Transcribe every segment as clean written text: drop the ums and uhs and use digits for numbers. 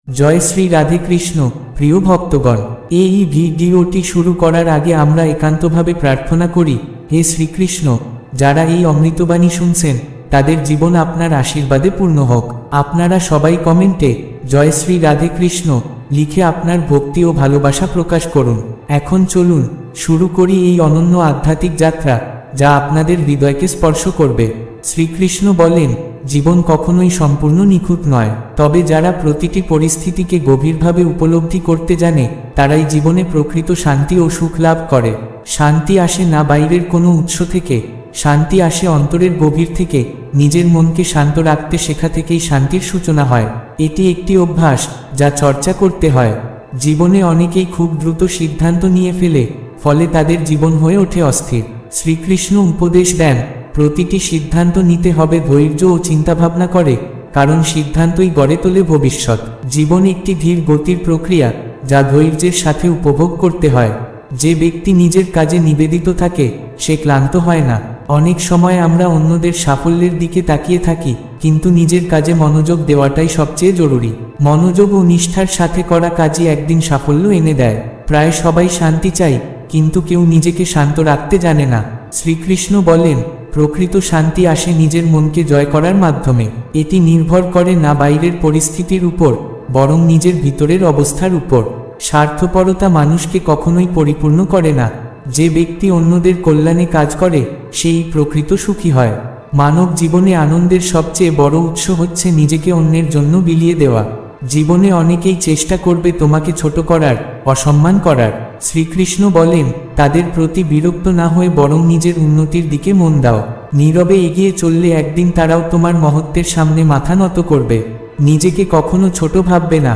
জয় শ্রী রাধে কৃষ্ণ। প্রিয় ভক্তগণ, এই ভিডিওটি শুরু করার আগে আমরা একান্তভাবে প্রার্থনা করি, হে শ্রীকৃষ্ণ, যারা এই অমৃতবাণী শুনছেন তাদের জীবন আপনার আশীর্বাদে পূর্ণ হোক। আপনারা সবাই কমেন্টে জয় শ্রী রাধে কৃষ্ণ লিখে আপনার ভক্তি ও ভালোবাসা প্রকাশ করুন। এখন চলুন শুরু করি এই অনন্য আধ্যাত্মিক যাত্রা, যা আপনাদের হৃদয়কে স্পর্শ করবে। শ্রীকৃষ্ণ বলেন, জীবন কখনোই সম্পূর্ণ নিখুঁত নয়, তবে যারা প্রতিটি পরিস্থিতিকে গভীরভাবে উপলব্ধি করতে জানে তারাই জীবনে প্রকৃত শান্তি ও সুখ লাভ করে। শান্তি আসে না বাইরের কোনো উৎস থেকে, শান্তি আসে অন্তরের গভীর থেকে। নিজের মনকে শান্ত রাখতে শেখা থেকেই শান্তির সূচনা হয়। এটি একটি অভ্যাস যা চর্চা করতে হয়। জীবনে অনেকেই খুব দ্রুত সিদ্ধান্ত নিয়ে ফেলে, ফলে তাদের জীবন হয়ে ওঠে অস্থির। শ্রীকৃষ্ণ উপদেশ দেন, প্রতিটি সিদ্ধান্ত নিতে হবে ধৈর্য ও চিন্তাভাবনা করে, কারণ সিদ্ধান্তই গড়ে তোলে ভবিষ্যৎ। জীবন একটি ধীর গতির প্রক্রিয়া, যা ধৈর্যের সাথে উপভোগ করতে হয়। যে ব্যক্তি নিজের কাজে নিবেদিত থাকে সে ক্লান্ত হয় না। অনেক সময় আমরা অন্যদের সাফল্যের দিকে তাকিয়ে থাকি, কিন্তু নিজের কাজে মনোযোগ দেওয়াটাই সবচেয়ে জরুরি। মনোযোগ ও নিষ্ঠার সাথে করা কাজই একদিন সাফল্য এনে দেয়। প্রায় সবাই শান্তি চায়, কিন্তু কেউ নিজেকে শান্ত রাখতে জানে না। শ্রীকৃষ্ণ বলেন, প্রকৃত শান্তি আসে নিজের মনকে জয় করার মাধ্যমে। এটি নির্ভর করে না বাইরের পরিস্থিতির উপর, বরং নিজের ভিতরের অবস্থার উপর। স্বার্থপরতা মানুষকে কখনোই পরিপূর্ণ করে না। যে ব্যক্তি অন্যদের কল্যাণে কাজ করে সেই প্রকৃত সুখী হয়। মানব জীবনে আনন্দের সবচেয়ে বড় উৎস হচ্ছে নিজেকে অন্যের জন্য বিলিয়ে দেওয়া। জীবনে অনেকেই চেষ্টা করবে তোমাকে ছোট করার, অসম্মান করার। শ্রীকৃষ্ণ বলেন, তাদের প্রতি বিরক্ত না হয়ে বরং নিজের উন্নতির দিকে মন দাও। নীরবে এগিয়ে চললে একদিন তারাও তোমার মহত্বের সামনে মাথা নত করবে। নিজেকে কখনো ছোট ভাববে না।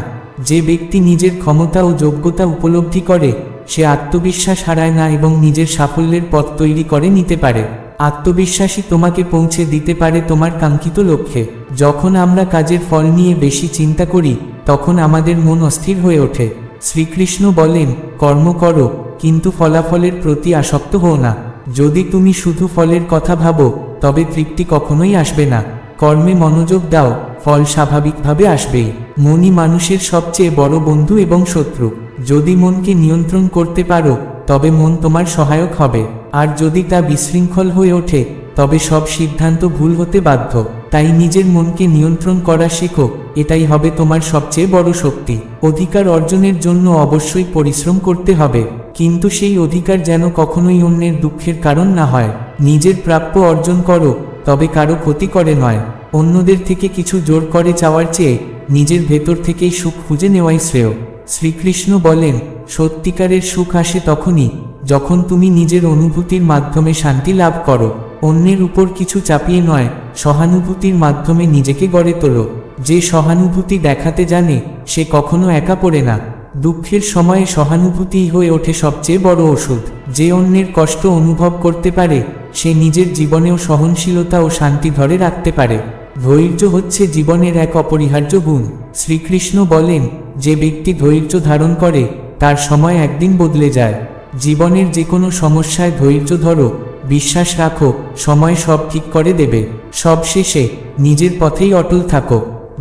যে ব্যক্তি নিজের ক্ষমতা ও যোগ্যতা উপলব্ধি করে সে আত্মবিশ্বাস হারায় না এবং নিজের সাফল্যের পথ তৈরি করে নিতে পারে। আত্মবিশ্বাসী তোমাকে পৌঁছে দিতে পারে তোমার কাঙ্ক্ষিত লক্ষ্যে। যখন আমরা কাজের ফল নিয়ে বেশি চিন্তা করি তখন আমাদের মন অস্থির হয়ে ওঠে। শ্রীকৃষ্ণ বলেন, কর্ম করো, কিন্তু ফলাফলের প্রতি আসক্ত হও না। যদি তুমি শুধু ফলের কথা ভাবো তবে তৃপ্তি কখনোই আসবে না। কর্মে মনোযোগ দাও, ফল স্বাভাবিকভাবে আসবেই। মনই মানুষের সবচেয়ে বড় বন্ধু এবং শত্রু। যদি মনকে নিয়ন্ত্রণ করতে পারো তবে মন তোমার সহায়ক হবে, আর যদি তা বিশৃঙ্খল হয়ে ওঠে তবে সব সিদ্ধান্ত ভুল হতে বাধ্য। তাই নিজের মনকে নিয়ন্ত্রণ করা শেখো, এটাই হবে তোমার সবচেয়ে বড় শক্তি। অধিকার অর্জনের জন্য অবশ্যই পরিশ্রম করতে হবে, কিন্তু সেই অধিকার যেন কখনোই অন্যের দুঃখের কারণ না হয়। নিজের প্রাপ্য অর্জন করো, তবে কারো ক্ষতি করে নয়। অন্যদের থেকে কিছু জোর করে চাওয়ার চেয়ে নিজের ভেতর থেকেই সুখ খুঁজে নেওয়াই শ্রেয়। শ্রীকৃষ্ণ বলেন, সত্যিকারের সুখ আসে তখনই যখন তুমি নিজের অনুভূতির মাধ্যমে শান্তি লাভ করো। অন্যের উপর কিছু চাপিয়ে নয়, সহানুভূতির মাধ্যমে নিজেকে গড়ে তোলো। যে সহানুভূতি দেখাতে জানে সে কখনো একা পড়ে না। দুঃখের সময়ে সহানুভূতিই হয়ে ওঠে সবচেয়ে বড় ওষুধ। যে অন্যের কষ্ট অনুভব করতে পারে সে নিজের জীবনেও সহনশীলতা ও শান্তি ধরে রাখতে পারে। ধৈর্য হচ্ছে জীবনের এক অপরিহার্য গুণ। শ্রীকৃষ্ণ বলেন, যে ব্যক্তি ধৈর্য ধারণ করে তার সময় একদিন বদলে যায়। জীবনের যে কোনো সমস্যায় ধৈর্য ধরো, বিশ্বাস রাখো, সময় সব ঠিক করে দেবে। সবশেষে নিজের পথেই অটল থাকো।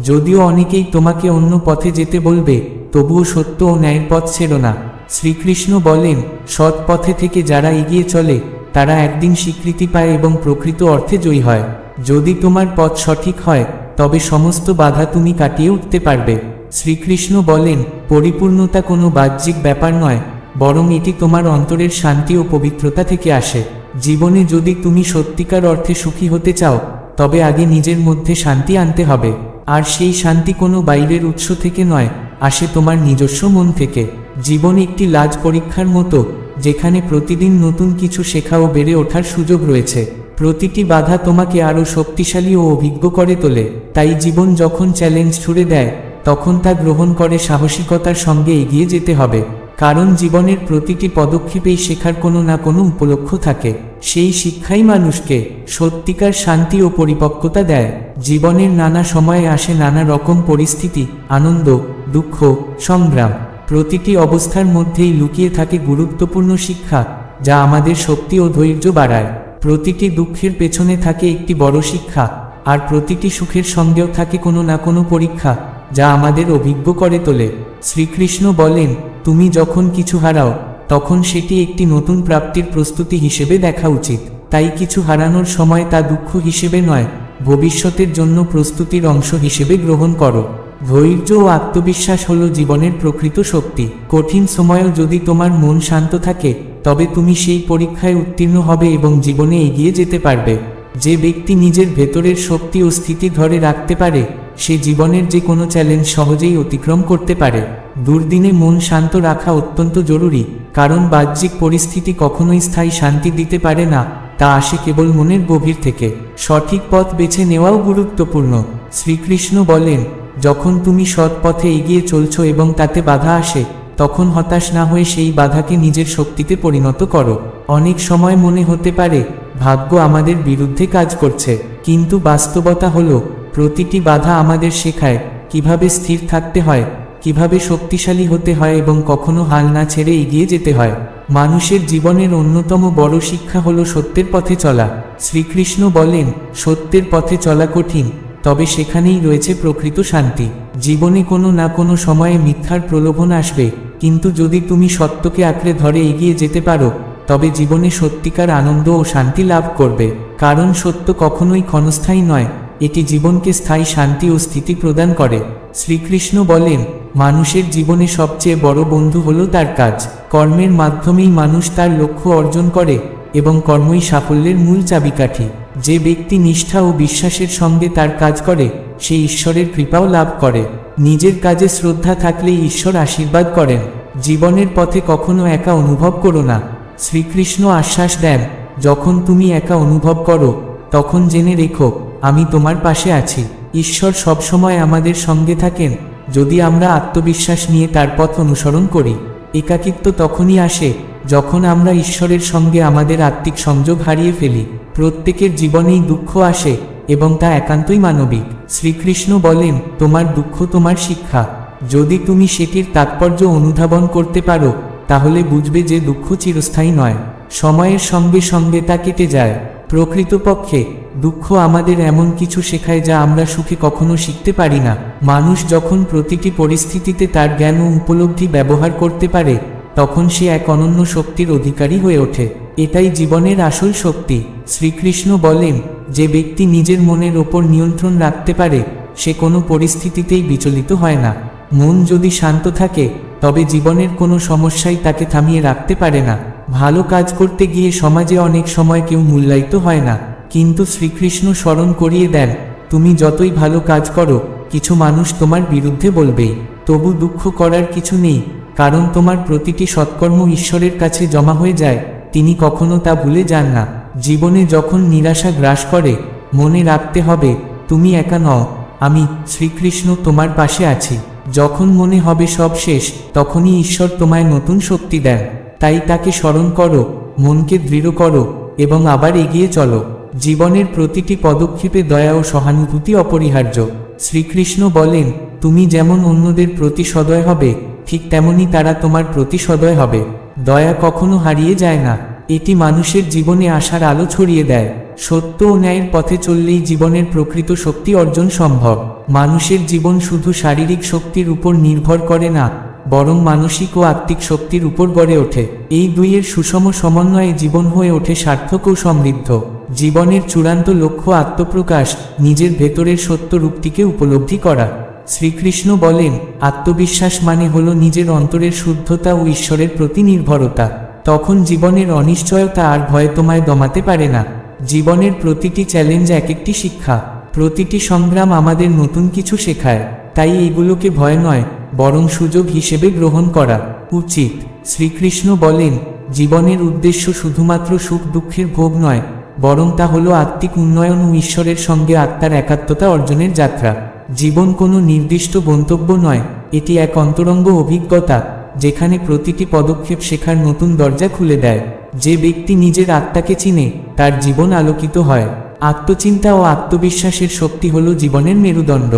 যদিও অনেকেই তোমাকে অন্য পথে যেতে বলবে, তবুও সত্য ও ন্যায়ের পথ ছেড়ো না। শ্রীকৃষ্ণ বলেন, সৎ পথে থেকে যারা এগিয়ে চলে তারা একদিন স্বীকৃতি পায় এবং প্রকৃত অর্থে জয়ী হয়। যদি তোমার পথ সঠিক হয় তবে সমস্ত বাধা তুমি কাটিয়ে উঠতে পারবে। শ্রীকৃষ্ণ বলেন, পরিপূর্ণতা কোনো বাহ্যিক ব্যাপার নয়, বরং এটি তোমার অন্তরের শান্তি ও পবিত্রতা থেকে আসে। জীবনে যদি তুমি সত্যিকার অর্থে সুখী হতে চাও তবে আগে নিজের মধ্যে শান্তি আনতে হবে। আর সেই শান্তি কোনো বাইরের উৎস থেকে নয়, আসে তোমার নিজস্ব মন থেকে। জীবন একটি লাজ পরীক্ষার মতো, যেখানে প্রতিদিন নতুন কিছু শেখা ও বেড়ে ওঠার সুযোগ রয়েছে। প্রতিটি বাধা তোমাকে আরও শক্তিশালী ও অভিজ্ঞ করে তোলে। তাই জীবন যখন চ্যালেঞ্জ ছুড়ে দেয় তখন তা গ্রহণ করে সাহসিকতার সঙ্গে এগিয়ে যেতে হবে। কারণ জীবনের প্রতিটি পদক্ষেপেই শেখার কোনো না কোনো উপলক্ষ্য থাকে। সেই শিক্ষাই মানুষকে সত্যিকার শান্তি ও পরিপক্কতা দেয়। জীবনের নানা সময়ে আসে নানা রকম পরিস্থিতি, আনন্দ, দুঃখ, সংগ্রাম। প্রতিটি অবস্থার মধ্যেই লুকিয়ে থাকে গুরুত্বপূর্ণ শিক্ষা, যা আমাদের শক্তি ও ধৈর্য বাড়ায়। প্রতিটি দুঃখের পেছনে থাকে একটি বড় শিক্ষা, আর প্রতিটি সুখের সঙ্গেও থাকে কোনো না কোনো পরীক্ষা, যা আমাদের অভিজ্ঞ করে তোলে। শ্রীকৃষ্ণ বলেন, তুমি যখন কিছু হারাও তখন সেটি একটি নতুন প্রাপ্তির প্রস্তুতি হিসেবে দেখা উচিত। তাই কিছু হারানোর সময় তা দুঃখ হিসেবে নয়, ভবিষ্যতের জন্য প্রস্তুতির অংশ হিসেবে গ্রহণ করো। ধৈর্য ও আত্মবিশ্বাস হলো জীবনের প্রকৃত শক্তি। কঠিন সময়েও যদি তোমার মন শান্ত থাকে, তবে তুমি সেই পরীক্ষায় উত্তীর্ণ হবে এবং জীবনে এগিয়ে যেতে পারবে। যে ব্যক্তি নিজের ভেতরের শক্তি ও স্থিতি ধরে রাখতে পারে, সে জীবনের যে কোনো চ্যালেঞ্জ সহজেই অতিক্রম করতে পারে। দুর্দিনে মন শান্ত রাখা অত্যন্ত জরুরি, কারণ বাহ্যিক পরিস্থিতি কখনোই স্থায়ী শান্তি দিতে পারে না, তা আসে কেবল মনের গভীর থেকে। সঠিক পথ বেছে নেওয়াও গুরুত্বপূর্ণ। শ্রীকৃষ্ণ বলেন, যখন তুমি সৎ পথে এগিয়ে চলছো এবং তাতে বাধা আসে, তখন হতাশ না হয়ে সেই বাধাকে নিজের শক্তিতে পরিণত করো। অনেক সময় মনে হতে পারে ভাগ্য আমাদের বিরুদ্ধে কাজ করছে, কিন্তু বাস্তবতা হলো প্রতিটি বাধা আমাদের শেখায় কিভাবে স্থির থাকতে হয়, কিভাবে শক্তিশালী হতে হয় এবং কখনো হাল না ছেড়ে এগিয়ে যেতে হয়। মানুষের জীবনের অন্যতম বড় শিক্ষা হলো সত্যের পথে চলা। শ্রীকৃষ্ণ বলেন, সত্যের পথে চলা কঠিন, তবে সেখানেই রয়েছে প্রকৃত শান্তি। জীবনে কোনো না কোনো সময়ে মিথ্যার প্রলোভন আসবে, কিন্তু যদি তুমি সত্যকে আঁকড়ে ধরে এগিয়ে যেতে পারো, তবে জীবনে সত্যিকার আনন্দ ও শান্তি লাভ করবে। কারণ সত্য কখনোই ক্ষণস্থায়ী নয়, এটি জীবনকে স্থায়ী শান্তি ও স্থিতি প্রদান করে। শ্রীকৃষ্ণ বলেন, মানুষের জীবনে সবচেয়ে বড় বন্ধু হলো তার কাজ। কর্মের মাধ্যমেই মানুষ তার লক্ষ্য অর্জন করে এবং কর্মই সাফল্যের মূল চাবিকাঠি। যে ব্যক্তি নিষ্ঠা ও বিশ্বাসের সঙ্গে তার কাজ করে, সে ঈশ্বরের কৃপাও লাভ করে। নিজের কাজে শ্রদ্ধা থাকলেই ঈশ্বর আশীর্বাদ করেন। জীবনের পথে কখনো একা অনুভব করো না। শ্রীকৃষ্ণ আশ্বাস দেন, যখন তুমি একা অনুভব করো, তখন জেনে রেখো, আমি তোমার পাশে আছি। ঈশ্বর সবসময় আমাদের সঙ্গে থাকেন, যদি আমরা আত্মবিশ্বাস নিয়ে তার পথ অনুসরণ করি। একাকিত্ব তখনই আসে যখন আমরা ঈশ্বরের সঙ্গে আমাদের আত্মিক সংযোগ হারিয়ে ফেলি। প্রত্যেকের জীবনেই দুঃখ আসে এবং তা একান্তই মানবিক। শ্রীকৃষ্ণ বলেন, তোমার দুঃখ তোমার শিক্ষা। যদি তুমি সেটির তাৎপর্য অনুধাবন করতে পারো, তাহলে বুঝবে যে দুঃখ চিরস্থায়ী নয়, সময়ের সঙ্গে সঙ্গে তা কেটে যায়। প্রকৃতপক্ষে দুঃখ আমাদের এমন কিছু শেখায় যা আমরা সুখে কখনো শিখতে পারি না। মানুষ যখন প্রতিটি পরিস্থিতিতে তার জ্ঞান ও উপলব্ধি ব্যবহার করতে পারে, তখন সে এক অনন্য শক্তির অধিকারী হয়ে ওঠে। এটাই জীবনের আসল শক্তি। শ্রীকৃষ্ণ বলেন, যে ব্যক্তি নিজের মনের ওপর নিয়ন্ত্রণ রাখতে পারে, সে কোনো পরিস্থিতিতেই বিচলিত হয় না। মন যদি শান্ত থাকে, তবে জীবনের কোনো সমস্যাই তাকে থামিয়ে রাখতে পারে না। ভালো কাজ করতে গিয়ে সমাজে অনেক সময় কেউ মূল্যায়িত হয় না, কিন্তু শ্রীকৃষ্ণ স্মরণ করিয়ে দেন, তুমি যতই ভালো কাজ করো, কিছু মানুষ তোমার বিরুদ্ধে বলবেই। তবু দুঃখ করার কিছু নেই, কারণ তোমার প্রতিটি সৎকর্ম ঈশ্বরের কাছে জমা হয়ে যায়, তিনি কখনো তা ভুলে যান না। জীবনে যখন নিরাশা গ্রাস করে, মনে রাখতে হবে, তুমি একা নও, আমি শ্রীকৃষ্ণ তোমার পাশে আছি। যখন মনে হবে সব শেষ, তখনই ঈশ্বর তোমায় নতুন শক্তি দেন। তাই তাকে স্মরণ করো, মনকে দৃঢ় করো এবং আবার এগিয়ে চলো। জীবনের প্রতিটি পদক্ষেপে দয়া ও সহানুভূতি অপরিহার্য। শ্রীকৃষ্ণ বলেন, তুমি যেমন অন্যদের প্রতি সদয় হবে, ঠিক তেমনি তারা তোমার প্রতি সদয় হবে। দয়া কখনো হারিয়ে যায় না, এটি মানুষের জীবনে আসার আলো ছড়িয়ে দেয়। সত্য ও ন্যায়ের পথে চললেই জীবনের প্রকৃত শক্তি অর্জন সম্ভব। মানুষের জীবন শুধু শারীরিক শক্তির উপর নির্ভর করে না, বরং মানসিক ও আত্মিক শক্তির উপর গড়ে ওঠে। এই দুইয়ের সুষম সমন্বয়ে জীবন হয়ে ওঠে সার্থক ও সমৃদ্ধ। জীবনের চূড়ান্ত লক্ষ্য আত্মপ্রকাশ, নিজের ভেতরের সত্য রূপটিকে উপলব্ধি করা। শ্রীকৃষ্ণ বলেন, আত্মবিশ্বাস মানে হলো নিজের অন্তরের শুদ্ধতা ও ঈশ্বরের প্রতি নির্ভরতা। তখন জীবনের অনিশ্চয়তা আর ভয় তোমায় দমাতে পারে না। জীবনের প্রতিটি চ্যালেঞ্জ এক একটি শিক্ষা, প্রতিটি সংগ্রাম আমাদের নতুন কিছু শেখায়। তাই এগুলোকে ভয় নয়, বরং সুযোগ হিসেবে গ্রহণ করা উচিত। শ্রীকৃষ্ণ বলেন, জীবনের উদ্দেশ্য শুধুমাত্র সুখ দুঃখের ভোগ নয়, বরং তা হলো আত্মিক উন্নয়ন ও ঈশ্বরের সঙ্গে আত্মার একাত্মতা অর্জনের যাত্রা। জীবন কোনো নির্দিষ্ট গন্তব্য নয়, এটি এক অন্তরঙ্গ অভিজ্ঞতা, যেখানে প্রতিটি পদক্ষেপ শেখার নতুন দরজা খুলে দেয়। যে ব্যক্তি নিজের আত্মাকে চিনে, তার জীবন আলোকিত হয়। আত্মচিন্তা ও আত্মবিশ্বাসের শক্তি হল জীবনের মেরুদণ্ড।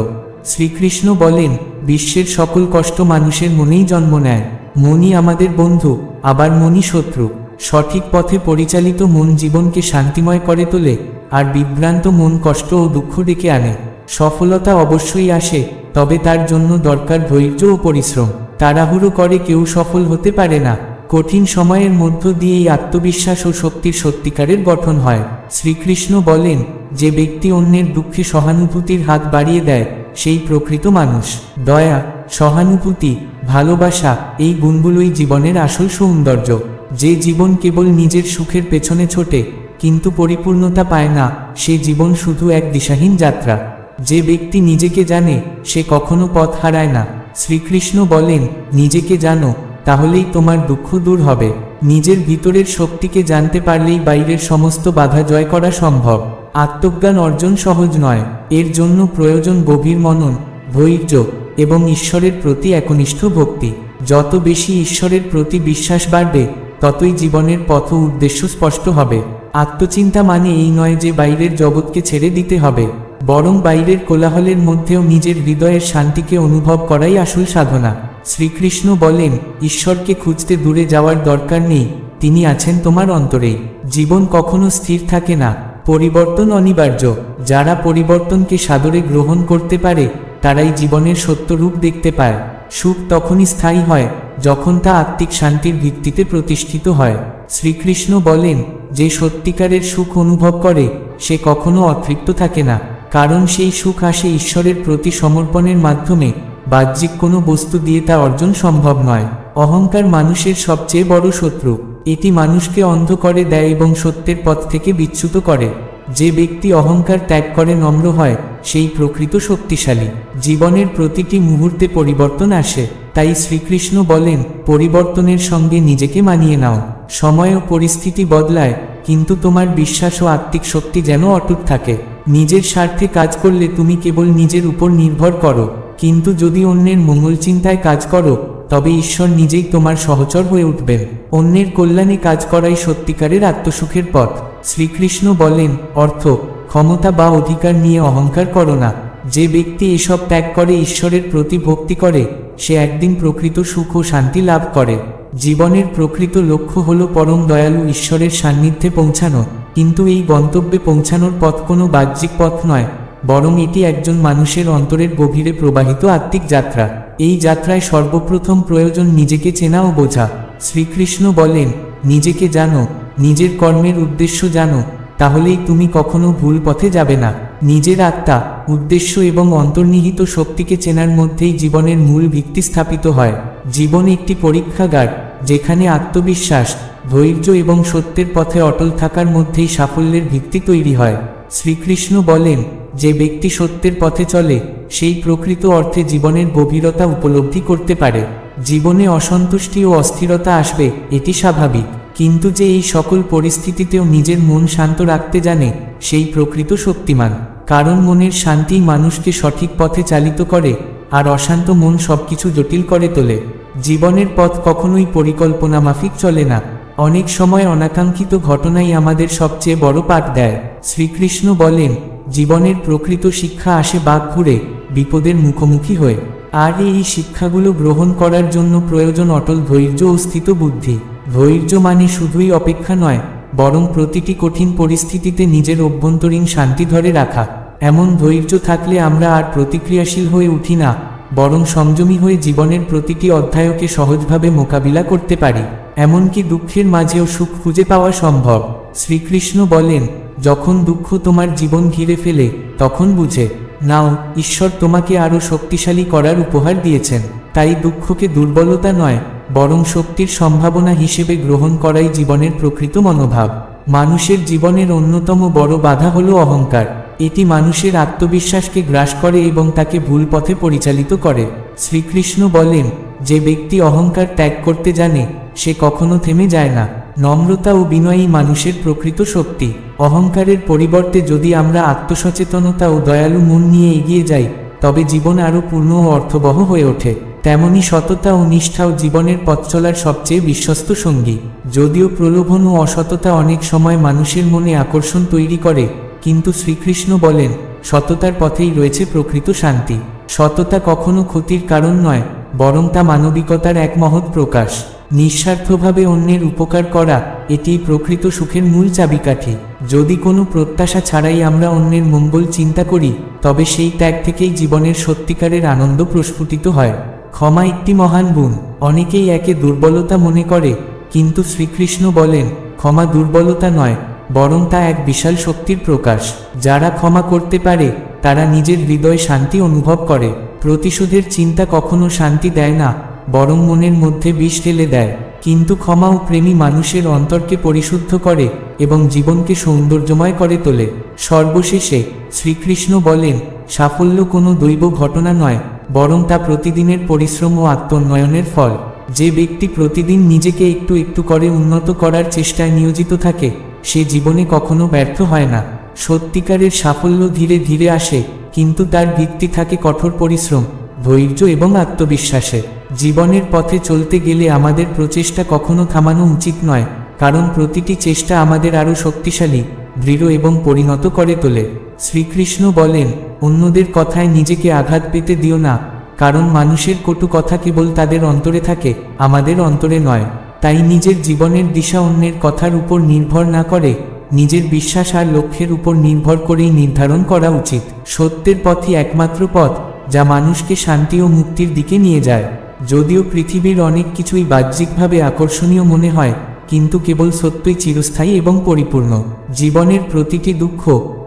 শ্রীকৃষ্ণ বলেন, বিশ্বের সকল কষ্ট মানুষের মনেই জন্ম নেয়। মনই আমাদের বন্ধু, আবার মনই শত্রু। সঠিক পথে পরিচালিত মন জীবনকে শান্তিময় করে তোলে, আর বিভ্রান্ত মন কষ্ট ও দুঃখ ডেকে আনে। সফলতা অবশ্যই আসে, তবে তার জন্য দরকার ধৈর্য ও পরিশ্রম। তাড়াহুড়ো করে কেউ সফল হতে পারে না। কঠিন সময়ের মধ্য দিয়েই আত্মবিশ্বাস ও শক্তির সত্যিকারের গঠন হয়। শ্রীকৃষ্ণ বলেন, যে ব্যক্তি অন্যের দুঃখে সহানুভূতির হাত বাড়িয়ে দেয় সেই প্রকৃত মানুষ। দয়া, সহানুভূতি, ভালোবাসা, এই গুণগুলোই জীবনের আসল সৌন্দর্য। যে জীবন কেবল নিজের সুখের পেছনে ছোটে কিন্তু পরিপূর্ণতা পায় না, সে জীবন শুধু এক দিশাহীন যাত্রা। যে ব্যক্তি নিজেকে জানে সে কখনো পথ হারায় না। শ্রীকৃষ্ণ বলেন, নিজেকে জানো, তাহলেই তোমার দুঃখ দূর হবে। নিজের ভিতরের শক্তিকে জানতে পারলেই বাইরের সমস্ত বাধা জয় করা সম্ভব। আত্মজ্ঞান অর্জন সহজ নয়, এর জন্য প্রয়োজন গভীর মনন, ধৈর্য এবং ঈশ্বরের প্রতি একনিষ্ঠ ভক্তি। যত বেশি ঈশ্বরের প্রতি বিশ্বাস বাড়বে, ততই জীবনের পথ ও উদ্দেশ্য স্পষ্ট হবে। আত্মচিন্তা মানে এই নয় যে বাইরের জগৎকে ছেড়ে দিতে হবে, বরং বাইরের কোলাহলের মধ্যেও নিজের হৃদয়ের শান্তিকে অনুভব করাই আসল সাধনা। শ্রীকৃষ্ণ বলেন, ঈশ্বরকে খুঁজতে দূরে যাওয়ার দরকার নেই, তিনি আছেন তোমার অন্তরেই। জীবন কখনো স্থির থাকে না, পরিবর্তন অনিবার্য। যারা পরিবর্তনকে সাদরে গ্রহণ করতে পারে তারাই জীবনের সত্য রূপ দেখতে পায়। সুখ তখনই স্থায়ী হয় যখন তা আত্মিক শান্তির ভিত্তিতে প্রতিষ্ঠিত হয়। শ্রীকৃষ্ণ বলেন, যে সত্যিকারের সুখ অনুভব করে সে কখনো অতৃপ্ত থাকে না, কারণ সেই সুখ আসে ঈশ্বরের প্রতি সমর্পণের মাধ্যমে। বাহ্যিক কোনো বস্তু দিয়ে তা অর্জন সম্ভব নয়। অহংকার মানুষের সবচেয়ে বড় শত্রু। এটি মানুষকে অন্ধ করে দেয় এবং সত্যের পথ থেকে বিচ্যুত করে। যে ব্যক্তি অহংকার ত্যাগ করে নম্র হয় সেই প্রকৃত শক্তিশালী। জীবনের প্রতিটি মুহূর্তে পরিবর্তন আসে, তাই শ্রীকৃষ্ণ বলেন, পরিবর্তনের সঙ্গে নিজেকে মানিয়ে নাও। সময় ও পরিস্থিতি বদলায়, কিন্তু তোমার বিশ্বাস ও আত্মিক শক্তি যেন অটুট থাকে। নিজের স্বার্থে কাজ করলে তুমি কেবল নিজের উপর নির্ভর করো, কিন্তু যদি অন্যের মঙ্গল চিন্তায় কাজ করো তবে ঈশ্বর নিজেই তোমার সহচর হয়ে উঠবেন। অন্যের কল্যাণে কাজ করাই সত্যিকারের আত্মসুখের পথ। শ্রীকৃষ্ণ বলেন, অর্থ, ক্ষমতা বা অধিকার নিয়ে অহংকার করো না। যে ব্যক্তি এসব ত্যাগ করে ঈশ্বরের প্রতি ভক্তি করে সে একদিন প্রকৃত সুখ ও শান্তি লাভ করে। জীবনের প্রকৃত লক্ষ্য হল পরম দয়ালু ঈশ্বরের সান্নিধ্যে পৌঁছানো, কিন্তু এই গন্তব্যে পৌঁছানোর পথ কোনো বাহ্যিক পথ নয়, বরং এটি একজন মানুষের অন্তরের গভীরে প্রবাহিত আত্মিক যাত্রা। এই যাত্রায় সর্বপ্রথম প্রয়োজন নিজেকে চেনা ও বোঝা। শ্রীকৃষ্ণ বলেন, নিজেকে জানো, নিজের কর্মের উদ্দেশ্য জানো, তাহলেই তুমি কখনো ভুল পথে যাবে না। নিজের আত্মা, উদ্দেশ্য এবং অন্তর্নিহিত শক্তিকে চেনার মধ্যেই জীবনের মূল ভিত্তি স্থাপিত হয়। জীবন একটি পরীক্ষাগার, যেখানে আত্মবিশ্বাস, ধৈর্য এবং সত্যের পথে অটল থাকার মধ্যেই সাফল্যের ভিত্তি তৈরি হয়। শ্রীকৃষ্ণ বলেন, যে ব্যক্তি সত্যের পথে চলে সেই প্রকৃত অর্থে জীবনের গভীরতা উপলব্ধি করতে পারে। জীবনে অসন্তুষ্টি ও অস্থিরতা আসবে, এটি স্বাভাবিক, কিন্তু যে এই সকল পরিস্থিতিতেও নিজের মন শান্ত রাখতে জানে সেই প্রকৃত শক্তিমান। কারণ মনের শান্তিই মানুষকে সঠিক পথে চালিত করে, আর অশান্ত মন সবকিছু জটিল করে তোলে। জীবনের পথ কখনোই পরিকল্পনা মাফিক চলে না। অনেক সময় অনাকাঙ্ক্ষিত ঘটনাই আমাদের সবচেয়ে বড় পাঠ দেয়। শ্রীকৃষ্ণ বলেন, জীবনের প্রকৃত শিক্ষা আসে বাঁক ঘুরে, বিপদের মুখোমুখি হয়ে। আর এই শিক্ষাগুলো গ্রহণ করার জন্য প্রয়োজন অটল ধৈর্য ও স্থিত বুদ্ধি। ধৈর্য মানে শুধুই অপেক্ষা নয়, বরং প্রতিটি কঠিন পরিস্থিতিতে নিজের অভ্যন্তরীণ শান্তি ধরে রাখা। এমন ধৈর্য থাকলে আমরা আর প্রতিক্রিয়াশীল হয়ে উঠি না, বরং সংযমী হয়ে জীবনের প্রতিটি অধ্যায়কে সহজভাবে মোকাবিলা করতে পারি। এমনকি দুঃখের মাঝেও সুখ খুঁজে পাওয়া সম্ভব। শ্রীকৃষ্ণ বলেন, যখন দুঃখ তোমার জীবন ঘিরে ফেলে তখন বুঝে নাও ঈশ্বর তোমাকে আরও শক্তিশালী করার উপহার দিয়েছেন। তাই দুঃখকে দুর্বলতা নয়, বরং শক্তির সম্ভাবনা হিসেবে গ্রহণ করাই জীবনের প্রকৃত মনোভাব। মানুষের জীবনের অন্যতম বড় বাধা হলো অহংকার। এটি মানুষের আত্মবিশ্বাসকে গ্রাস করে এবং তাকে ভুল পথে পরিচালিত করে। শ্রীকৃষ্ণ বলেন, যে ব্যক্তি অহংকার ত্যাগ করতে জানে সে কখনো থেমে যায় না। নম্রতা ও বিনয়ই মানুষের প্রকৃত শক্তি। অহংকারের পরিবর্তে যদি আমরা আত্মসচেতনতা ও দয়ালু মন নিয়ে এগিয়ে যাই তবে জীবন আরও পূর্ণ ও অর্থবহ হয়ে ওঠে। তেমনি সততা ও নিষ্ঠাও জীবনের পথ চলার সবচেয়ে বিশ্বস্ত সঙ্গী। যদিও প্রলোভন ও অসততা অনেক সময় মানুষের মনে আকর্ষণ তৈরি করে, কিন্তু শ্রীকৃষ্ণ বলেন, সততার পথেই রয়েছে প্রকৃত শান্তি। সততা কখনো ক্ষতির কারণ নয়, বরং তা মানবিকতার এক মহৎ প্রকাশ। নিঃস্বার্থভাবে অন্যের উপকার করা, এটি প্রকৃত সুখের মূল চাবিকাঠি। যদি কোনো প্রত্যাশা ছাড়াই আমরা অন্যের মঙ্গল চিন্তা করি, তবে সেই ত্যাগ থেকেই জীবনের সত্যিকারের আনন্দ প্রস্ফুটিত হয়। ক্ষমা একটি মহান গুণ। অনেকেই একে দুর্বলতা মনে করে, কিন্তু শ্রীকৃষ্ণ বলেন, ক্ষমা দুর্বলতা নয়, বরং তা এক বিশাল শক্তির প্রকাশ। যারা ক্ষমা করতে পারে, তারা নিজের হৃদয়ে শান্তি অনুভব করে। প্রতিশোধের চিন্তা কখনো শান্তি দেয় না, বরং মনের মধ্যে বিষ ঢেলে দেয়। কিন্তু ক্ষমা ও প্রেমী মানুষের অন্তরকে পরিশুদ্ধ করে এবং জীবনকে সৌন্দর্যময় করে তোলে। সর্বশেষে শ্রীকৃষ্ণ বলেন, সাফল্য কোনো দৈব ঘটনা নয়, বরং তা প্রতিদিনের পরিশ্রম ও আত্মোন্নয়নের ফল। যে ব্যক্তি প্রতিদিন নিজেকে একটু একটু করে উন্নত করার চেষ্টায় নিয়োজিত থাকে, সে জীবনে কখনো ব্যর্থ হয় না। সত্যিকারের সাফল্য ধীরে ধীরে আসে, কিন্তু তার ভিত্তি থাকে কঠোর পরিশ্রম, ধৈর্য এবং আত্মবিশ্বাসে। জীবনের পথে চলতে গেলে আমাদের প্রচেষ্টা কখনো থামানো উচিত নয়, কারণ প্রতিটি চেষ্টা আমাদের আরও শক্তিশালী, দৃঢ় এবং পরিণত করে তোলে। শ্রীকৃষ্ণ বলেন, অন্যদের কথায় নিজেকে আঘাত পেতে দিও না, কারণ মানুষের কটু কথা কেবল তাদের অন্তরে থাকে, আমাদের অন্তরে নয়। তাই নিজের জীবনের দিশা অন্যের কথার উপর নির্ভর না করে নিজের বিশ্বাস আর লক্ষ্যের উপর নির্ভর করেই নির্ধারণ করা উচিত। সত্যের পথই একমাত্র পথ, যা মানুষকে শান্তি ও মুক্তির দিকে নিয়ে যায়। যদিও পৃথিবীর অনেক কিছুই বাহ্যিকভাবে আকর্ষণীয় মনে হয়, কিন্তু কেবল সত্যই চিরস্থায়ী এবং পরিপূর্ণ। জীবনের প্রতিটি দুঃখ,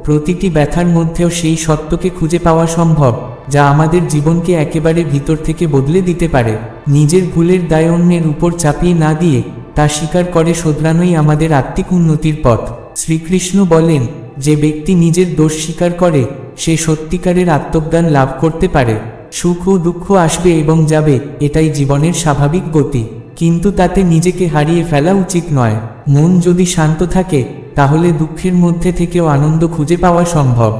প্রতিটি ব্যথার মধ্যেও সেই সত্যকে খুঁজে পাওয়া সম্ভব, যা আমাদের জীবনকে একেবারে ভিতর থেকে বদলে দিতে পারে। নিজের ভুলের দায় অন্যের উপর চাপিয়ে না দিয়ে তা স্বীকার করে শোধরানোই আমাদের আত্মিক উন্নতির পথ। শ্রীকৃষ্ণ বলেন, যে ব্যক্তি নিজের দোষ স্বীকার করে, সে সত্যিকারের আত্মজ্ঞান লাভ করতে পারে। সুখ ও দুঃখ আসবে এবং যাবে, এটাই জীবনের স্বাভাবিক গতি, কিন্তু তাতে নিজেকে হারিয়ে ফেলা উচিত নয়। মন যদি শান্ত থাকে, তাহলে দুঃখের মধ্যে থেকেও আনন্দ খুঁজে পাওয়া সম্ভব।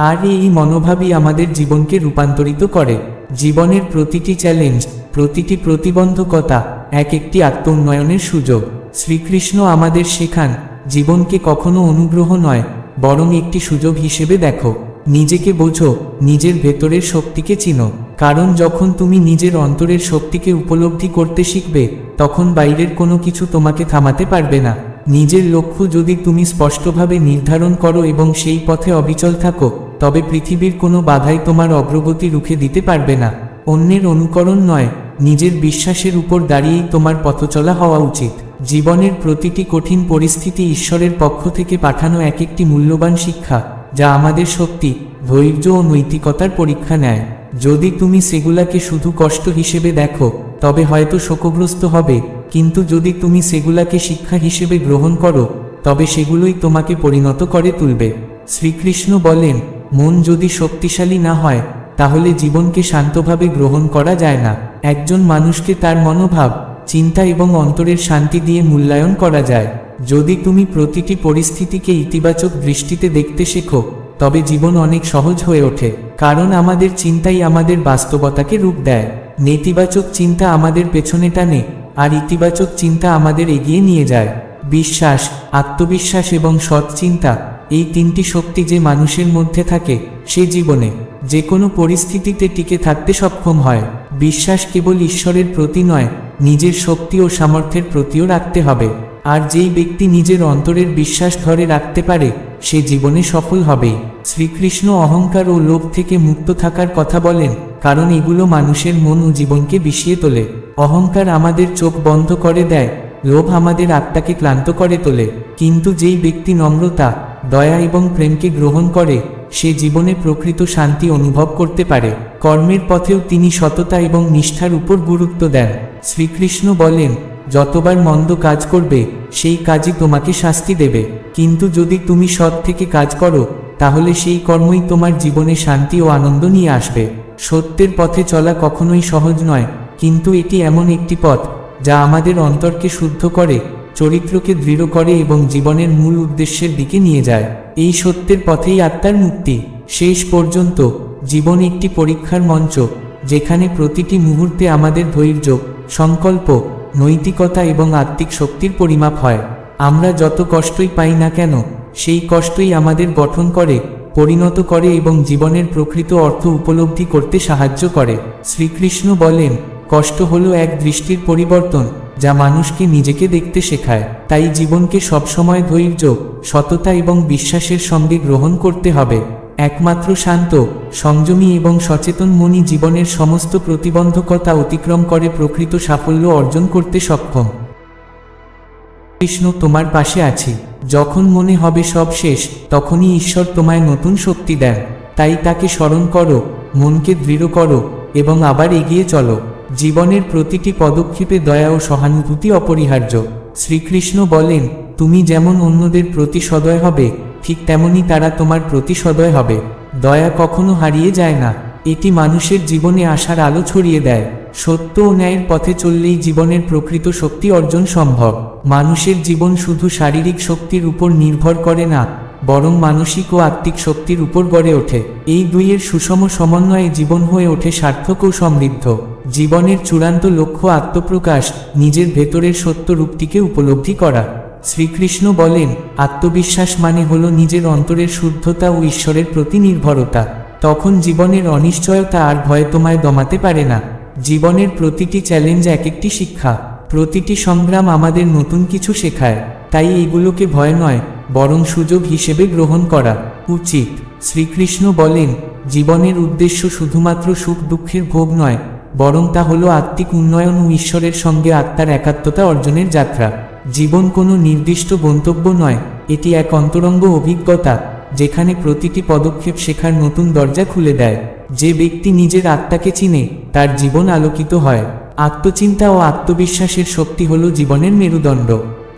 আর এই মনোভাবই আমাদের জীবনকে রূপান্তরিত করে। জীবনের প্রতিটি চ্যালেঞ্জ, প্রতিটি প্রতিবন্ধকতা এক একটি আত্মোন্নয়নের সুযোগ। শ্রীকৃষ্ণ আমাদের শেখান, জীবনকে কখনো অনুগ্রহ নয়, বরং একটি সুযোগ হিসেবে দেখো। নিজেকে বোঝো, নিজের ভেতরের শক্তিকে চিনো, কারণ যখন তুমি নিজের অন্তরের শক্তিকে উপলব্ধি করতে শিখবে, তখন বাইরের কোনো কিছু তোমাকে থামাতে পারবে না। নিজের লক্ষ্য যদি তুমি স্পষ্টভাবে নির্ধারণ করো এবং সেই পথে অবিচল থাকো, তবে পৃথিবীর কোনো বাধাই তোমার অগ্রগতি রুখে দিতে পারবে না। অন্যের অনুকরণ নয়, নিজের বিশ্বাসের উপর দাঁড়িয়েই তোমার পথচলা হওয়া উচিত। জীবনের প্রতিটি কঠিন পরিস্থিতি ঈশ্বরের পক্ষ থেকে পাঠানো এক একটি মূল্যবান শিক্ষা, যা আমাদের শক্তি, ধৈর্য ও নৈতিকতার পরীক্ষা নেয়। যদি তুমি সেগুলাকে শুধু কষ্ট হিসেবে দেখো, তবে হয়তো শোকগ্রস্ত হবে, কিন্তু যদি তুমি সেগুলাকে শিক্ষা হিসেবে গ্রহণ করো, তবে সেগুলোই তোমাকে পরিণত করে তুলবে। শ্রীকৃষ্ণ বলেন, মন যদি শক্তিশালী না হয়, তাহলে জীবনকে শান্তভাবে গ্রহণ করা যায় না। একজন মানুষকে তার মনোভাব, চিন্তা এবং অন্তরের শান্তি দিয়ে মূল্যায়ন করা যায়। যদি তুমি প্রতিটি পরিস্থিতিকে ইতিবাচক দৃষ্টিতে দেখতে শেখো, তবে জীবন অনেক সহজ হয়ে ওঠে, কারণ আমাদের চিন্তাই আমাদের বাস্তবতাকে রূপ দেয়। নেতিবাচক চিন্তা আমাদের পেছনে টানে, আর ইতিবাচক চিন্তা আমাদের এগিয়ে নিয়ে যায়। বিশ্বাস, আত্মবিশ্বাস এবং সৎ চিন্তা, এই তিনটি শক্তি যে মানুষের মধ্যে থাকে, সে জীবনে যে কোনো পরিস্থিতিতে টিকে থাকতে সক্ষম হয়। বিশ্বাস কেবল ঈশ্বরের প্রতি নয়, নিজের শক্তি ও সামর্থ্যের প্রতিও রাখতে হবে। আর যেই ব্যক্তি নিজের অন্তরের বিশ্বাস ধরে রাখতে পারে, সে জীবনে সফল হবেই। শ্রীকৃষ্ণ অহংকার ও লোভ থেকে মুক্ত থাকার কথা বলেন, কারণ এগুলো মানুষের মন ও জীবনকে বিষিয়ে তোলে। অহংকার আমাদের চোখ বন্ধ করে দেয়, লোভ আমাদের আত্মাকে ক্লান্ত করে তোলে। কিন্তু যেই ব্যক্তি নম্রতা, দয়া এবং প্রেমকে গ্রহণ করে, সে জীবনে প্রকৃত শান্তি অনুভব করতে পারে। কর্মের পথেও তিনি সততা এবং নিষ্ঠার উপর গুরুত্ব দেন। শ্রীকৃষ্ণ বলেন, যতবার মন্দ কাজ করবে, সেই কাজই তোমাকে শাস্তি দেবে, কিন্তু যদি তুমি সৎ থেকে কাজ করো, তাহলে সেই কর্মই তোমার জীবনে শান্তি ও আনন্দ নিয়ে আসবে। সত্যের পথে চলা কখনোই সহজ নয়, কিন্তু এটি এমন একটি পথ, যা আমাদের অন্তরকে শুদ্ধ করে, চরিত্রকে দৃঢ় করে এবং জীবনের মূল উদ্দেশ্যের দিকে নিয়ে যায়। এই সত্যের পথেই আত্মার মুক্তি। শেষ পর্যন্ত জীবন একটি পরীক্ষার মঞ্চ, যেখানে প্রতিটি মুহূর্তে আমাদের ধৈর্য, সংকল্প, নৈতিকতা এবং আত্মিক শক্তির পরিমাপ হয়। আমরা যত কষ্টই পাই না কেন, সেই কষ্টই আমাদের গঠন করে, পরিণত করে এবং জীবনের প্রকৃত অর্থ উপলব্ধি করতে সাহায্য করে। শ্রীকৃষ্ণ বলেন, কষ্ট হলো এক দৃষ্টির পরিবর্তন, যা মানুষকে নিজেকে দেখতে শেখায়। তাই জীবনকে সবসময় ধৈর্য, সততা এবং বিশ্বাসের সঙ্গে গ্রহণ করতে হবে। একমাত্র শান্ত, সংযমী এবং সচেতন মনই জীবনের সমস্ত প্রতিবন্ধকতা অতিক্রম করে প্রকৃত সাফল্য অর্জন করতে সক্ষম। কৃষ্ণ তোমার পাশে আছি। যখন মনে হবে সব শেষ, তখনই ঈশ্বর তোমায় নতুন শক্তি দেন। তাই তাকে স্মরণ করো, মনকে দৃঢ় করো এবং আবার এগিয়ে চলো। জীবনের প্রতিটি পদক্ষেপে দয়া ও সহানুভূতি অপরিহার্য। শ্রীকৃষ্ণ বলেন, তুমি যেমন অন্যদের প্রতি সদয় হবে, ঠিক তেমনি তারা তোমার প্রতি সদয় হবে। দয়া কখনো হারিয়ে যায় না, এটি মানুষের জীবনে আশার আলো ছড়িয়ে দেয়। সত্য ও ন্যায়ের পথে চললেই জীবনের প্রকৃত শক্তি অর্জন সম্ভব। মানুষের জীবন শুধু শারীরিক শক্তির উপর নির্ভর করে না, বরং মানসিক ও আত্মিক শক্তির উপর গড়ে ওঠে। এই দুইয়ের সুষম সমন্বয়ে জীবন হয়ে ওঠে সার্থক ও সমৃদ্ধ। জীবনের চূড়ান্ত লক্ষ্য আত্মপ্রকাশ, নিজের ভেতরের সত্য রূপটিকে উপলব্ধি করা। শ্রীকৃষ্ণ বলেন, আত্মবিশ্বাস মানে হল নিজের অন্তরের শুদ্ধতা ও ঈশ্বরের প্রতি নির্ভরতা। তখন জীবনের অনিশ্চয়তা আর ভয় তোমায় দমাতে পারে না। জীবনের প্রতিটি চ্যালেঞ্জ এক একটি শিক্ষা, প্রতিটি সংগ্রাম আমাদের নতুন কিছু শেখায়। তাই এইগুলোকে ভয় নয়, বরং সুযোগ হিসেবে গ্রহণ করা উচিত। শ্রীকৃষ্ণ বলেন, জীবনের উদ্দেশ্য শুধুমাত্র সুখ দুঃখের ভোগ নয়, বরং তা হলো আত্মিক উন্নয়ন ও ঈশ্বরের সঙ্গে আত্মার একাত্মতা অর্জনের যাত্রা। জীবন কোনো নির্দিষ্ট গন্তব্য নয়, এটি এক অন্তরঙ্গ অভিজ্ঞতা, যেখানে প্রতিটি পদক্ষেপ শেখার নতুন দরজা খুলে দেয়। যে ব্যক্তি নিজের আত্মাকে চিনে, তার জীবন আলোকিত হয়। আত্মচিন্তা ও আত্মবিশ্বাসের শক্তি হল জীবনের মেরুদণ্ড।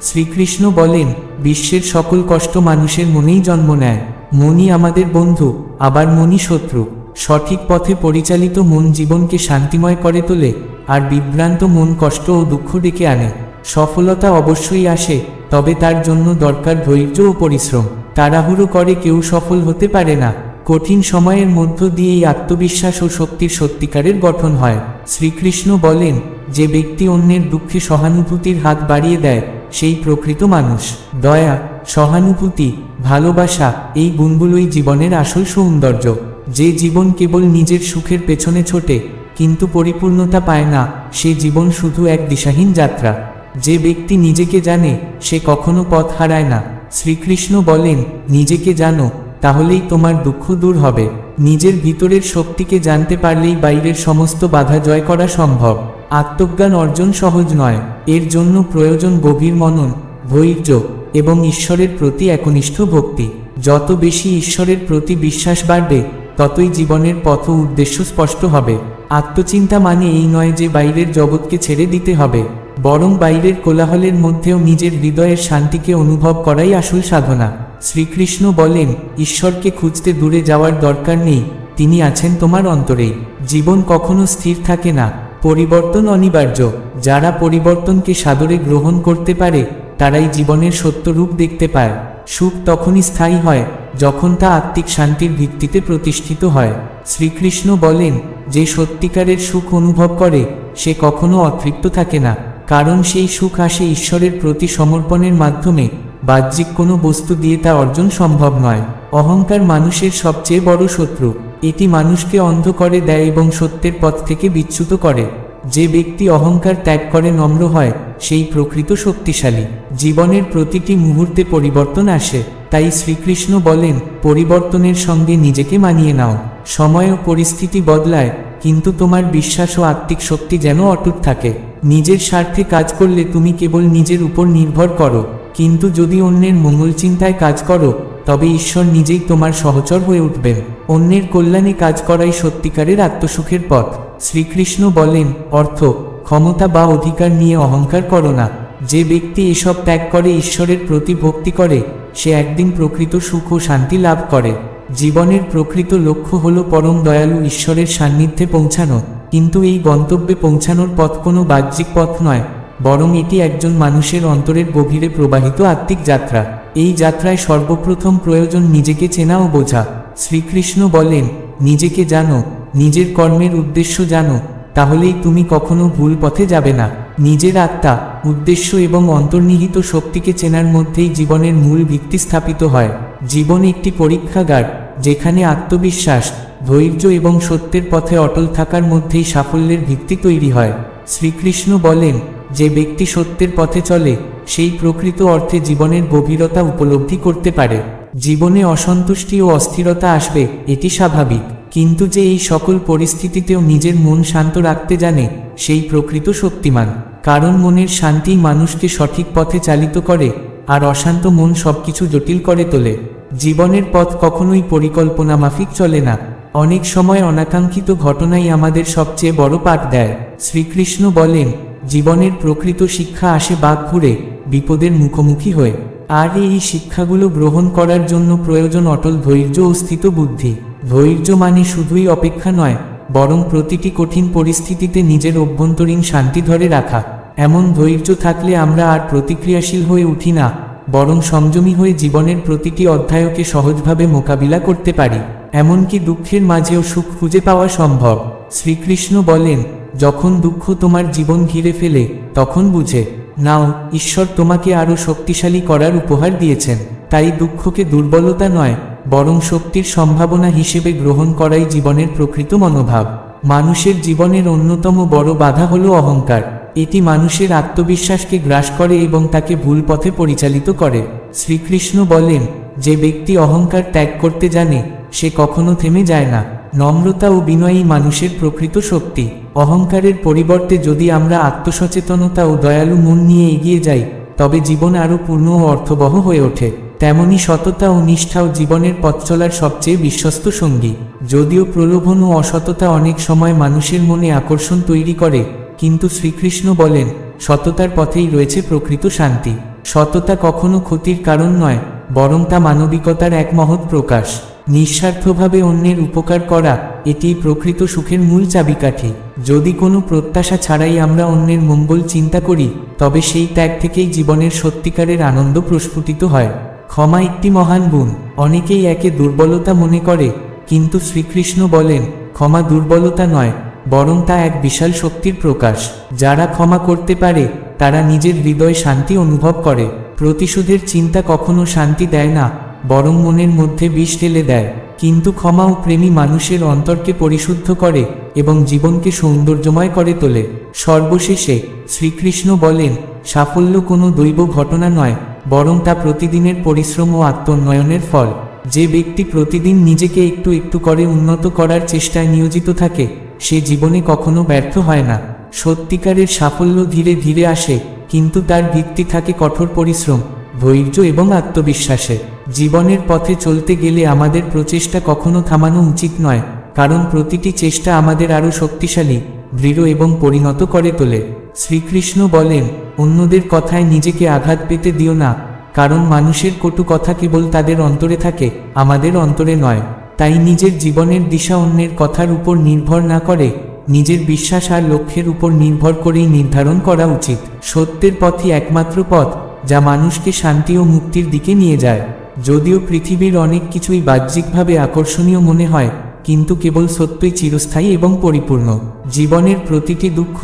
শ্রীকৃষ্ণ বলেন, বিশ্বের সকল কষ্ট মানুষের মনেই জন্ম নেয়। মনই আমাদের বন্ধু, আবার মনই শত্রু। সঠিক পথে পরিচালিত মন জীবনকে শান্তিময় করে তোলে, আর বিভ্রান্ত মন কষ্ট ও দুঃখ ডেকে আনে। সফলতা অবশ্যই আসে, তবে তার জন্য দরকার ধৈর্য ও পরিশ্রম। তাড়াহুড়ো করে কেউ সফল হতে পারে না। কঠিন সময়ের মধ্য দিয়েই আত্মবিশ্বাস ও শক্তির সত্যিকারের গঠন হয়। শ্রীকৃষ্ণ বলেন, যে ব্যক্তি অন্যের দুঃখে সহানুভূতির হাত বাড়িয়ে দেয়, সেই প্রকৃত মানুষ। দয়া, সহানুভূতি, ভালোবাসা, এই গুণগুলোই জীবনের আসল সৌন্দর্য। যে জীবন কেবল নিজের সুখের পেছনে ছোটে, কিন্তু পরিপূর্ণতা পায় না, সে জীবন শুধু এক দিশাহীন যাত্রা। যে ব্যক্তি নিজেকে জানে, সে কখনো পথ হারায় না। শ্রীকৃষ্ণ বলেন, নিজেকে জানো, তাহলেই তোমার দুঃখ দূর হবে। নিজের ভিতরের শক্তিকে জানতে পারলেই বাইরের সমস্ত বাধা জয় করা সম্ভব। আত্মজ্ঞান অর্জন সহজ নয়, এর জন্য প্রয়োজন গভীর মনন, ধৈর্য এবং ঈশ্বরের প্রতি একনিষ্ঠ ভক্তি। যত বেশি ঈশ্বরের প্রতি বিশ্বাস বাড়বে, ততই জীবনের পথ ও উদ্দেশ্য স্পষ্ট হবে। আত্মচিন্তা মানে এই নয় যে বাইরের জগৎকে ছেড়ে দিতে হবে, বরং বাইরের কোলাহলের মধ্যেও নিজের হৃদয়ের শান্তিকে অনুভব করাই আসল সাধনা। শ্রীকৃষ্ণ বলেন, ঈশ্বরকে খুঁজতে দূরে যাওয়ার দরকার নেই, তিনি আছেন তোমার অন্তরেই। জীবন কখনো স্থির থাকে না, পরিবর্তন অনিবার্য। যারা পরিবর্তনকে সাদরে গ্রহণ করতে পারে, তারাই জীবনের সত্য রূপ দেখতে পায়। সুখ তখনই স্থায়ী হয়, যখন তা আত্মিক শান্তির ভিত্তিতে প্রতিষ্ঠিত হয়। শ্রীকৃষ্ণ বলেন, যে সত্যিকারের সুখ অনুভব করে, সে কখনো অতৃপ্ত থাকে না, কারণ সেই সুখ আসে ঈশ্বরের প্রতি সমর্পণের মাধ্যমে। বাহ্যিক কোনো বস্তু দিয়ে তা অর্জন সম্ভব নয়। অহংকার মানুষের সবচেয়ে বড় শত্রু। এটি মানুষকে অন্ধ করে দেয় এবং সত্যের পথ থেকে বিচ্যুত করে। যে ব্যক্তি অহংকার ত্যাগ করে নম্র হয়, সেই প্রকৃত শক্তিশালী। জীবনের প্রতিটি মুহূর্তে পরিবর্তন আসে, তাই শ্রীকৃষ্ণ বলেন, পরিবর্তনের সঙ্গে নিজেকে মানিয়ে নাও। সময় ও পরিস্থিতি বদলায়, কিন্তু তোমার বিশ্বাস ও আত্মিক শক্তি যেন অটুট থাকে। নিজের স্বার্থে কাজ করলে তুমি কেবল নিজের উপর নির্ভর করো, কিন্তু যদি অন্যের মঙ্গল চিন্তায় কাজ করো, তবে ঈশ্বর নিজেই তোমার সহচর হয়ে উঠবেন। অন্যের কল্যাণে কাজ করাই সত্যিকারের আত্মসুখের পথ। শ্রীকৃষ্ণ বলেন, অর্থ, ক্ষমতা বা অধিকার নিয়ে অহংকার করো না। যে ব্যক্তি এসব ত্যাগ করে ঈশ্বরের প্রতি ভক্তি করে, সে একদিন প্রকৃত সুখ ও শান্তি লাভ করে। জীবনের প্রকৃত লক্ষ্য হল পরম দয়ালু ঈশ্বরের সান্নিধ্যে পৌঁছানো, কিন্তু এই গন্তব্যে পৌঁছানোর পথ কোনো বাহ্যিক পথ নয়, বরং এটি একজন মানুষের অন্তরের গভীরে প্রবাহিত আত্মিক যাত্রা। এই যাত্রায় সর্বপ্রথম প্রয়োজন নিজেকে চেনা ও বোঝা। শ্রীকৃষ্ণ বলেন, নিজেকে জানো, নিজের কর্মের উদ্দেশ্য জানো, তাহলেই তুমি কখনো ভুল পথে যাবে না। নিজের আত্মা, উদ্দেশ্য এবং অন্তর্নিহিত শক্তিকে চেনার মধ্যেই জীবনের মূল ভিত্তি স্থাপিত হয়। জীবন একটি পরীক্ষাগার, যেখানে আত্মবিশ্বাস, ধৈর্য এবং সত্যের পথে অটল থাকার মধ্যেই সাফল্যের ভিত্তি তৈরি হয়। শ্রীকৃষ্ণ বলেন, যে ব্যক্তি সত্যের পথে চলে সেই প্রকৃত অর্থে জীবনের গভীরতা উপলব্ধি করতে পারে। জীবনে অসন্তুষ্টি ও অস্থিরতা আসবে, এটি স্বাভাবিক, কিন্তু যে এই সকল পরিস্থিতিতেও নিজের মন শান্ত রাখতে জানে সেই প্রকৃত শক্তিমান। কারণ মনের শান্তি মানুষকে সঠিক পথে চালিত করে, আর অশান্ত মন সবকিছু জটিল করে তোলে। জীবনের পথ কখনোই পরিকল্পনা মাফিক চলে না। অনেক সময় অনাকাঙ্ক্ষিত ঘটনাই আমাদের সবচেয়ে বড় পাঠ দেয়। শ্রীকৃষ্ণ বলেন, জীবনের প্রকৃত শিক্ষা আসে বাঁক ঘুরে, বিপদের মুখোমুখি হয়ে। আর এই শিক্ষাগুলো গ্রহণ করার জন্য প্রয়োজন অটল ধৈর্য ও স্থিত বুদ্ধি। ধৈর্য মানে শুধুই অপেক্ষা নয়, বরং প্রতিটি কঠিন পরিস্থিতিতে নিজের অভ্যন্তরীণ শান্তি ধরে রাখা। এমন ধৈর্য থাকলে আমরা আর প্রতিক্রিয়াশীল হয়ে উঠি না, বরং সংযমী হয়ে জীবনের প্রতিটি অধ্যায়কে সহজভাবে মোকাবিলা করতে পারি। এমনকি দুঃখের মাঝেও সুখ খুঁজে পাওয়া সম্ভব। শ্রীকৃষ্ণ বলেন, যখন দুঃখ তোমার জীবন ঘিরে ফেলে তখন বুঝে নাও ঈশ্বর তোমাকে আরও শক্তিশালী করার উপহার দিয়েছেন। তাই দুঃখকে দুর্বলতা নয়, বরং শক্তির সম্ভাবনা হিসেবে গ্রহণ করাই জীবনের প্রকৃত মনোভাব। মানুষের জীবনের অন্যতম বড় বাধা হল অহংকার। এটি মানুষের আত্মবিশ্বাসকে গ্রাস করে এবং তাকে ভুল পথে পরিচালিত করে। শ্রীকৃষ্ণ বলেন, যে ব্যক্তি অহংকার ত্যাগ করতে জানে সে কখনো থেমে যায় না। নম্রতা ও বিনয়ী মানুষের প্রকৃত শক্তি। অহংকারের পরিবর্তে যদি আমরা আত্মসচেতনতা ও দয়ালু মন নিয়ে এগিয়ে যাই, তবে জীবন আরও পূর্ণ ও অর্থবহ হয়ে ওঠে। তেমনি সততা ও নিষ্ঠাও জীবনের পথ চলার সবচেয়ে বিশ্বস্ত সঙ্গী। যদিও প্রলোভন ও অসততা অনেক সময় মানুষের মনে আকর্ষণ তৈরি করে, কিন্তু শ্রীকৃষ্ণ বলেন, সততার পথেই রয়েছে প্রকৃত শান্তি। সততা কখনো ক্ষতির কারণ নয়, বরং তা মানবিকতার এক মহৎ প্রকাশ। নিঃস্বার্থভাবে অন্যের উপকার করা, এটি প্রকৃত সুখের মূল চাবিকাঠি। যদি কোনো প্রত্যাশা ছাড়াই আমরা অন্যের মঙ্গল চিন্তা করি, তবে সেই ত্যাগ থেকেই জীবনের সত্যিকারের আনন্দ প্রস্ফুটিত হয়। ক্ষমা একটি মহান গুণ। অনেকেই একে দুর্বলতা মনে করে, কিন্তু শ্রীকৃষ্ণ বলেন, ক্ষমা দুর্বলতা নয়, বরং তা এক বিশাল শক্তির প্রকাশ। যারা ক্ষমা করতে পারে তারা নিজের হৃদয়ে শান্তি অনুভব করে। প্রতিশোধের চিন্তা কখনো শান্তি দেয় না, বরং মনের মধ্যে বিষ ঢেলে দেয়। কিন্তু ক্ষমা ও প্রেমী মানুষের অন্তরকে পরিশুদ্ধ করে এবং জীবনকে সৌন্দর্যময় করে তোলে। সর্বশেষে শ্রীকৃষ্ণ বলেন, সাফল্য কোনো দৈব ঘটনা নয়, বরং তা প্রতিদিনের পরিশ্রম ও আত্মোন্নয়নের ফল। যে ব্যক্তি প্রতিদিন নিজেকে একটু একটু করে উন্নত করার চেষ্টায় নিয়োজিত থাকে, সে জীবনে কখনো ব্যর্থ হয় না। সত্যিকারের সাফল্য ধীরে ধীরে আসে, কিন্তু তার ভিত্তি থাকে কঠোর পরিশ্রম, ধৈর্য এবং আত্মবিশ্বাসে। জীবনের পথে চলতে গেলে আমাদের প্রচেষ্টা কখনো থামানো উচিত নয়, কারণ প্রতিটি চেষ্টা আমাদের আরও শক্তিশালী, দৃঢ় এবং পরিণত করে তোলে। শ্রীকৃষ্ণ বলেন, অন্যদের কথায় নিজেকে আঘাত পেতে দিও না, কারণ মানুষের কটু কথা কেবল তাদের অন্তরে থাকে, আমাদের অন্তরে নয়। তাই নিজের জীবনের দিশা অন্যের কথার উপর নির্ভর না করে নিজের বিশ্বাস আর লক্ষ্যের উপর নির্ভর করেই নির্ধারণ করা উচিত। সত্যের পথই একমাত্র পথ যা মানুষকে শান্তি ও মুক্তির দিকে নিয়ে যায়। যদিও পৃথিবীর অনেক কিছুই বাহ্যিকভাবে আকর্ষণীয় মনে হয়, কিন্তু কেবল সত্যই চিরস্থায়ী এবং পরিপূর্ণ। জীবনের প্রতিটি দুঃখ,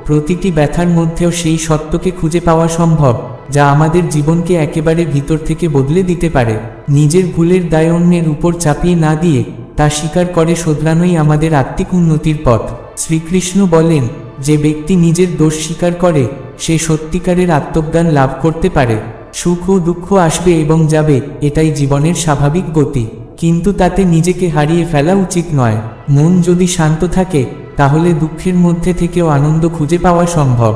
প্রতিটি ব্যথার মধ্যেও সেই সত্যকে খুঁজে পাওয়া সম্ভব, যা আমাদের জীবনকে একেবারে ভিতর থেকে বদলে দিতে পারে। নিজের ভুলের দায় অন্যের উপর চাপিয়ে না দিয়ে তা স্বীকার করে শোধরানোই আমাদের আত্মিক উন্নতির পথ। শ্রীকৃষ্ণ বলেন, যে ব্যক্তি নিজের দোষ স্বীকার করে সে সত্যিকারের আত্মজ্ঞান লাভ করতে পারে। সুখ ও দুঃখ আসবে এবং যাবে, এটাই জীবনের স্বাভাবিক গতি, কিন্তু তাতে নিজেকে হারিয়ে ফেলা উচিত নয়। মন যদি শান্ত থাকে, তাহলে দুঃখের মধ্যে থেকেও আনন্দ খুঁজে পাওয়া সম্ভব।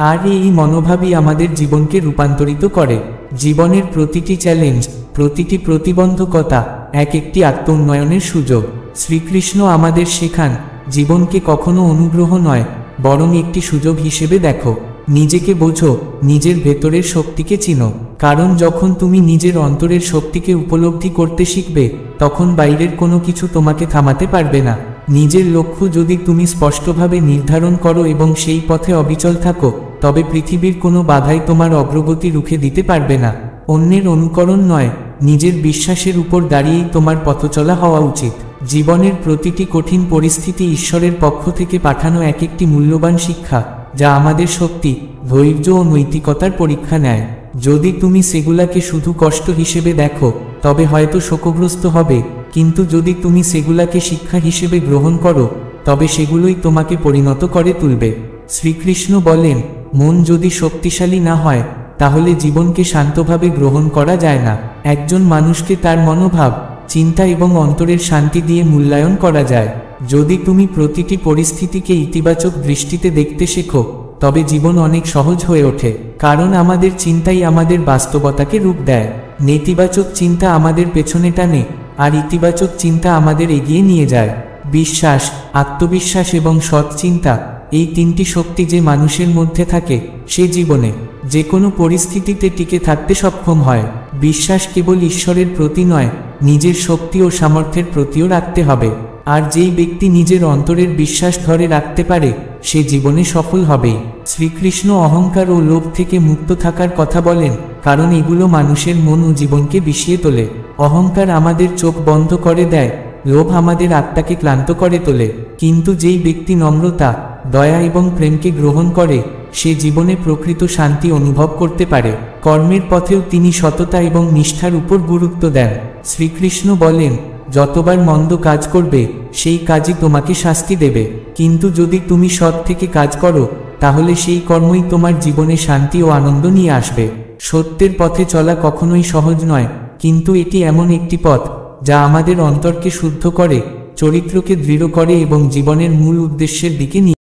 আর এই মনোভাবই আমাদের জীবনকে রূপান্তরিত করে। জীবনের প্রতিটি চ্যালেঞ্জ, প্রতিটি প্রতিবন্ধকতা এক একটি আত্মোন্নয়নের সুযোগ। শ্রীকৃষ্ণ আমাদের শেখান, জীবনকে কখনো অনুগ্রহ নয়, বরং একটি সুযোগ হিসেবে দেখো। নিজেকে বোঝো, নিজের ভেতরের শক্তিকে চিনো, কারণ যখন তুমি নিজের অন্তরের শক্তিকে উপলব্ধি করতে শিখবে, তখন বাইরের কোনো কিছু তোমাকে থামাতে পারবে না। নিজের লক্ষ্য যদি তুমি স্পষ্টভাবে নির্ধারণ করো এবং সেই পথে অবিচল থাকো, তবে পৃথিবীর কোনো বাধাই তোমার অগ্রগতি রুখে দিতে পারবে না। অন্যের অনুকরণ নয়, নিজের বিশ্বাসের উপর দাঁড়িয়েই তোমার পথচলা হওয়া উচিত। জীবনের প্রতিটি কঠিন পরিস্থিতি ঈশ্বরের পক্ষ থেকে পাঠানো এক একটি মূল্যবান শিক্ষা, যা আমাদের শক্তি, ধৈর্য ও নৈতিকতার পরীক্ষা নেয়। যদি তুমি সেগুলাকে শুধু কষ্ট হিসেবে দেখো, তবে হয়তো শোকগ্রস্ত হবে, কিন্তু যদি তুমি সেগুলাকে শিক্ষা হিসেবে গ্রহণ করো তবে সেগুলোই তোমাকে পরিণত করে তুলবে। শ্রীকৃষ্ণ বলেন, মন যদি শক্তিশালী না হয় তাহলে জীবনকে শান্তভাবে গ্রহণ করা যায় না। একজন মানুষকে তার মনোভাব, চিন্তা এবং অন্তরের শান্তি দিয়ে মূল্যায়ন করা যায়। যদি তুমি প্রতিটি পরিস্থিতিকে ইতিবাচক দৃষ্টিতে দেখতে শেখো তবে জীবন অনেক সহজ হয়ে ওঠে, কারণ আমাদের চিন্তাই আমাদের বাস্তবতাকে রূপ দেয়। নেতিবাচক চিন্তা আমাদের পেছনে টানে আর ইতিবাচক চিন্তা আমাদের এগিয়ে নিয়ে যায়। বিশ্বাস, আত্মবিশ্বাস এবং সৎ চিন্তা, এই তিনটি শক্তি যে মানুষের মধ্যে থাকে সে জীবনে যে কোনো পরিস্থিতিতে টিকে থাকতে সক্ষম হয়। বিশ্বাস কেবল ঈশ্বরের প্রতি নয়, নিজের শক্তি ও সামর্থ্যের প্রতিও রাখতে হবে। আর যেই ব্যক্তি নিজের অন্তরের বিশ্বাস ধরে রাখতে পারে সে জীবনে সফল হবেই। শ্রীকৃষ্ণ অহংকার ও লোভ থেকে মুক্ত থাকার কথা বলেন, কারণ এগুলো মানুষের মন ও জীবনকে বিষিয়ে তোলে। অহংকার আমাদের চোখ বন্ধ করে দেয়, লোভ আমাদের আত্মাকে ক্লান্ত করে তোলে। কিন্তু যেই ব্যক্তি নম্রতা, দয়া এবং প্রেমকে গ্রহণ করে সে জীবনে প্রকৃত শান্তি অনুভব করতে পারে। কর্মের পথেও তিনি সততা এবং নিষ্ঠার উপর গুরুত্ব দেন। শ্রীকৃষ্ণ বলেন, যতবার মন্দ কাজ করবে সেই কাজই তোমাকে শাস্তি দেবে, কিন্তু যদি তুমি সৎ থেকে কাজ করো তাহলে সেই কর্মই তোমার জীবনে শান্তি ও আনন্দ নিয়ে আসবে। সত্যের পথে চলা কখনোই সহজ নয়, কিন্তু এটি এমন একটি পথ যা আমাদের অন্তরকে শুদ্ধ করে, চরিত্রকে দৃঢ় করে এবং জীবনের মূল উদ্দেশ্যের দিকে নিয়ে